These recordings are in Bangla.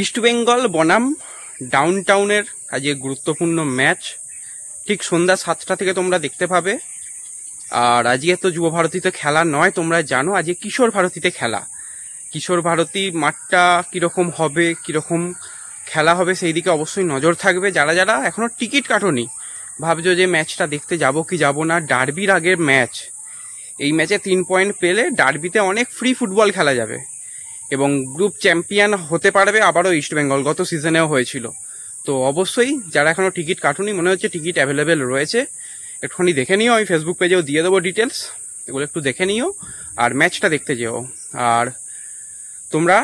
ইস্ট বেঙ্গল বনাম ডাউন টাউনের আজকে গুরুত্বপূর্ণ ম্যাচ ঠিক সন্ধ্যা 7টা থেকে তোমরা দেখতে পাবে। আর আজকে তো যুব ভারতীতে খেলা নয়, তোমরা জানো আজকে কিশোর ভারতীতে খেলা। কিশোর ভারতী মাঠটা কিরকম হবে, কিরকম খেলা হবে সেই দিকে অবশ্যই নজর থাকবে। যারা যারা এখনো টিকিট কাটোনি, ভাবছো যে ম্যাচটা দেখতে যাব কি যাব না, ডার্বির আগের ম্যাচ, এই ম্যাচে 3 পয়েন্ট পেলে ডার্বিতে অনেক ফ্রি ফুটবল খেলা যাবে এবং গ্রুপ চ্যাম্পিয়ন হতে পারবে আবারও ইস্ট বেঙ্গল। গত সিজনেও হয়েছিল। তো অবশ্যই যারা এখনো টিকিট কাটুনি, মনে হচ্ছে টিকিট অ্যাভেলেবেল রয়েছে, একটুখানি দেখে নিও। আমি ফেসবুক পেজেও দিয়ে দেবো ডিটেলস, এগুলো একটু দেখে নিও আর ম্যাচটা দেখতে যেও। আর তোমরা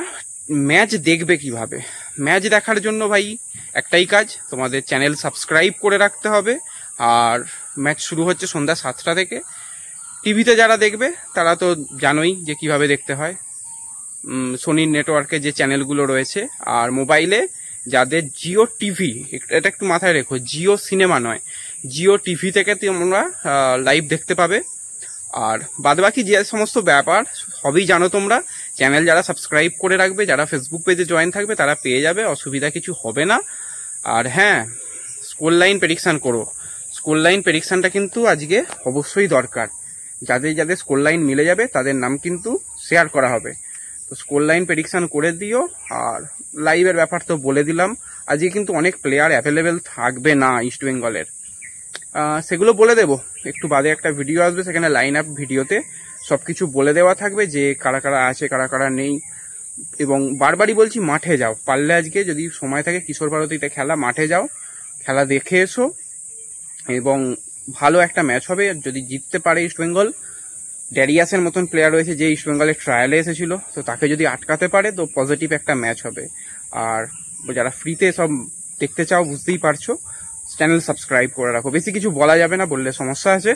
ম্যাচ দেখবে কিভাবে? ম্যাচ দেখার জন্য ভাই একটাই কাজ, তোমাদের চ্যানেল সাবস্ক্রাইব করে রাখতে হবে। আর ম্যাচ শুরু হচ্ছে সন্ধ্যা 7টা থেকে। টিভিতে যারা দেখবে তারা তো জানোই যে কিভাবে দেখতে হয়, সোনির নেটওয়ার্কে যে চ্যানেলগুলো রয়েছে। আর মোবাইলে যাদের জিও টিভি, এটা একটু মাথায় রেখো, জিও সিনেমা নয়, জিও টিভি থেকে তোমরা লাইভ দেখতে পাবে। আর বাদবাকি যে সমস্ত ব্যাপার সবই জানো তোমরা। চ্যানেল যারা সাবস্ক্রাইব করে রাখবে, যারা ফেসবুক পেজে জয়েন থাকবে, তারা পেয়ে যাবে, অসুবিধা কিছু হবে না। আর হ্যাঁ, স্কোর লাইন প্রেডিকশান করো। স্কোর লাইন প্রেডিকশানটা কিন্তু আজকে অবশ্যই দরকার। যাদের যাদের স্কোর লাইন মিলে যাবে তাদের নাম কিন্তু শেয়ার করা হবে। তো স্কোর লাইন প্রেডিকশান করে দিও। আর লাইভের ব্যাপার তো বলে দিলাম। আজকে কিন্তু অনেক প্লেয়ার অ্যাভেলেবেল থাকবে না ইস্ট বেঙ্গলের, সেগুলো বলে দেবো একটু বাদে। একটা ভিডিও আসবে, সেখানে লাইন আপ ভিডিওতে সবকিছু বলে দেওয়া থাকবে যে কারা কারা আছে, কারা কারা নেই। এবং বারবারই বলছি, মাঠে যাও পারলে, আজকে যদি সময় থাকে কিশোর ভারতীতে খেলা, মাঠে যাও, খেলা দেখে এসো। এবং ভালো একটা ম্যাচ হবে যদি জিততে পারে ইস্ট বেঙ্গল। ড্যারিয়াসের মতন প্লেয়ার রয়েছে যে ইস্ট বেঙ্গলের ট্রায়ালে এসেছিল, তো তাকে যদি আটকাতে পারে তো পজিটিভ একটা ম্যাচ হবে। আর যারা ফ্রিতে সব দেখতে চাও, বুঝতেই পারছো, চ্যানেল সাবস্ক্রাইব করে রাখো। বেশি কিছু বলা যাবে না, বললে সমস্যা আছে।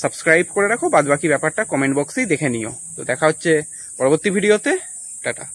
সাবস্ক্রাইব করে রাখো, বাদ বাকি ব্যাপারটা কমেন্ট বক্সেই দেখে নিও। তো দেখা হচ্ছে পরবর্তী ভিডিওতে। টাটা।